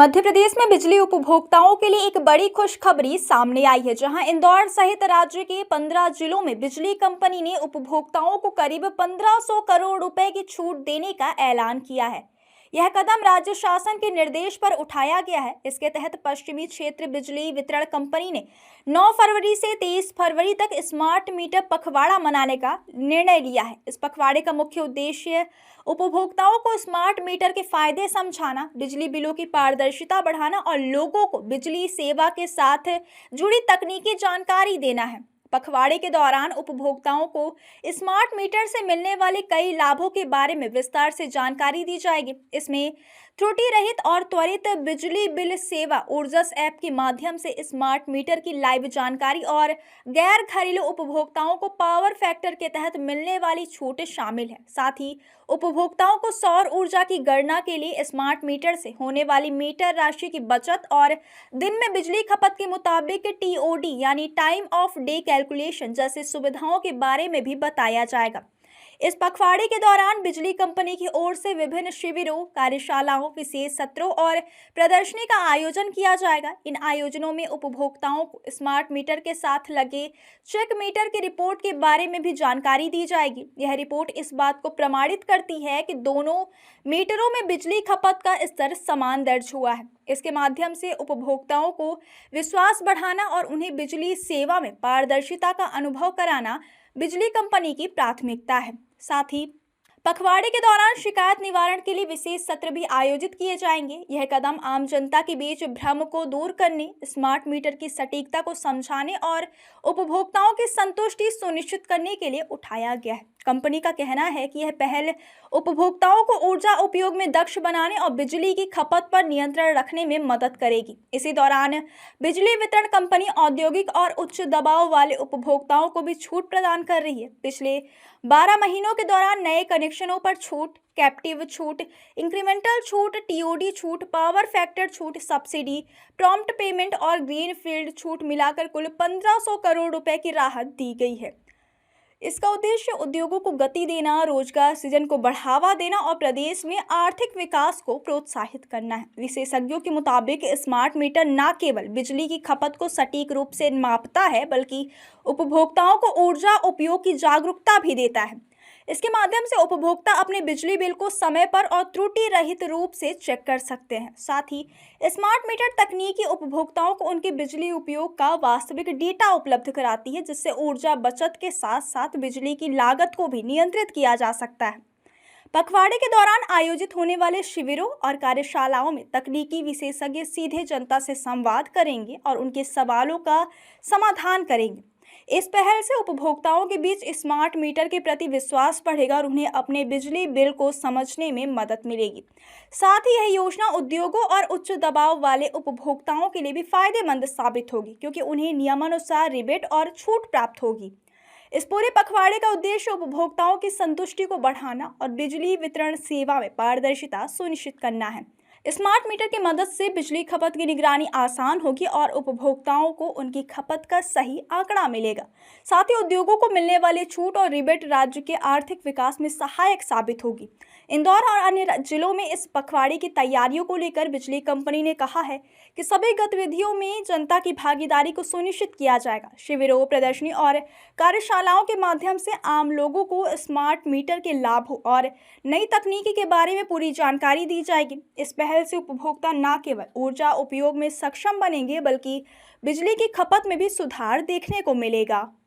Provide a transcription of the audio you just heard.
मध्य प्रदेश में बिजली उपभोक्ताओं के लिए एक बड़ी खुशखबरी सामने आई है, जहां इंदौर सहित राज्य के 15 जिलों में बिजली कंपनी ने उपभोक्ताओं को करीब 1500 करोड़ रुपए की छूट देने का ऐलान किया है। यह कदम राज्य शासन के निर्देश पर उठाया गया है। इसके तहत पश्चिमी क्षेत्र बिजली वितरण कंपनी ने 9 फरवरी से 23 फरवरी तक स्मार्ट मीटर पखवाड़ा मनाने का निर्णय लिया है। इस पखवाड़े का मुख्य उद्देश्य उपभोक्ताओं को स्मार्ट मीटर के फायदे समझाना, बिजली बिलों की पारदर्शिता बढ़ाना और लोगों को बिजली सेवा के साथ जुड़ी तकनीकी जानकारी देना है। पखवाड़े के दौरान उपभोक्ताओं को स्मार्ट मीटर से मिलने वाले कई लाभों के बारे में विस्तार से जानकारी दी जाएगी। इसमें त्रुटि रहित और त्वरित बिजली बिल सेवा, ऊर्जस ऐप के माध्यम से स्मार्ट मीटर की लाइव जानकारी और गैर घरेलू उपभोक्ताओं को पावर फैक्टर के तहत मिलने वाली छूट शामिल है। साथ ही उपभोक्ताओं को सौर ऊर्जा की गणना के लिए स्मार्ट मीटर से होने वाली मीटर राशि की बचत और दिन में बिजली खपत के मुताबिक टीओडी यानी टाइम ऑफ डे कैलकुलेशन जैसी सुविधाओं के बारे में भी बताया जाएगा। इस पखवाड़े के दौरान बिजली कंपनी की ओर से विभिन्न शिविरों, कार्यशालाओं, विशेष सत्रों और प्रदर्शनी का आयोजन किया जाएगा। इन आयोजनों में उपभोक्ताओं को स्मार्ट मीटर के साथ लगे चेक मीटर की रिपोर्ट के बारे में भी जानकारी दी जाएगी। यह रिपोर्ट इस बात को प्रमाणित करती है कि दोनों मीटरों में बिजली खपत का स्तर समान दर्ज हुआ है। इसके माध्यम से उपभोक्ताओं को विश्वास बढ़ाना और उन्हें बिजली सेवा में पारदर्शिता का अनुभव कराना बिजली कंपनी की प्राथमिकता है। साथ ही पखवाड़े के दौरान शिकायत निवारण के लिए विशेष सत्र भी आयोजित किए जाएंगे। यह कदम आम जनता के बीच भ्रम को दूर करने, स्मार्ट मीटर की सटीकता को समझाने और उपभोक्ताओं की संतुष्टि सुनिश्चित करने के लिए उठाया गया है। कंपनी का कहना है कि यह पहल उपभोक्ताओं को ऊर्जा उपयोग में दक्ष बनाने और बिजली की खपत पर नियंत्रण रखने में मदद करेगी। इसी दौरान बिजली वितरण कंपनी औद्योगिक और उच्च दबाव वाले उपभोक्ताओं को भी छूट प्रदान कर रही है। पिछले 12 महीनों के दौरान नए कनेक्शनों पर छूट, कैप्टिव छूट, इंक्रीमेंटल छूट, टीओडी छूट, पावर फैक्टर छूट, सब्सिडी, प्रॉम्प्ट पेमेंट और ग्रीन फील्ड छूट मिलाकर कुल 1500 करोड़ रुपए की राहत दी गई है। इसका उद्देश्य उद्योगों को गति देना, रोजगार सृजन को बढ़ावा देना और प्रदेश में आर्थिक विकास को प्रोत्साहित करना है। विशेषज्ञों के मुताबिक स्मार्ट मीटर न केवल बिजली की खपत को सटीक रूप से मापता है, बल्कि उपभोक्ताओं को ऊर्जा उपयोग की जागरूकता भी देता है। इसके माध्यम से उपभोक्ता अपने बिजली बिल को समय पर और त्रुटि रहित रूप से चेक कर सकते हैं। साथ ही स्मार्ट मीटर तकनीकी उपभोक्ताओं को उनके बिजली उपयोग का वास्तविक डेटा उपलब्ध कराती है, जिससे ऊर्जा बचत के साथ साथ बिजली की लागत को भी नियंत्रित किया जा सकता है। पखवाड़े के दौरान आयोजित होने वाले शिविरों और कार्यशालाओं में तकनीकी विशेषज्ञ सीधे जनता से संवाद करेंगे और उनके सवालों का समाधान करेंगे। इस पहल से उपभोक्ताओं के बीच स्मार्ट मीटर के प्रति विश्वास बढ़ेगा और उन्हें अपने बिजली बिल को समझने में मदद मिलेगी। साथ ही यह योजना उद्योगों और उच्च दबाव वाले उपभोक्ताओं के लिए भी फायदेमंद साबित होगी, क्योंकि उन्हें नियमानुसार रिबेट और छूट प्राप्त होगी। इस पूरे पखवाड़े का उद्देश्य उपभोक्ताओं की संतुष्टि को बढ़ाना और बिजली वितरण सेवा में पारदर्शिता सुनिश्चित करना है। स्मार्ट मीटर की मदद से बिजली खपत की निगरानी आसान होगी और उपभोक्ताओं को उनकी खपत का सही आंकड़ा मिलेगा। साथ ही उद्योगों को मिलने वाले छूट और रिबेट राज्य के आर्थिक विकास में सहायक साबित होगी। इंदौर और अन्य जिलों में इस पखवाड़े की तैयारियों को लेकर बिजली कंपनी ने कहा है कि सभी गतिविधियों में जनता की भागीदारी को सुनिश्चित किया जाएगा। शिविरों, प्रदर्शनी और कार्यशालाओं के माध्यम से आम लोगों को स्मार्ट मीटर के लाभों और नई तकनीकी के बारे में पूरी जानकारी दी जाएगी। इस पहल से उपभोक्ता न केवल ऊर्जा उपयोग में सक्षम बनेंगे, बल्कि बिजली की खपत में भी सुधार देखने को मिलेगा।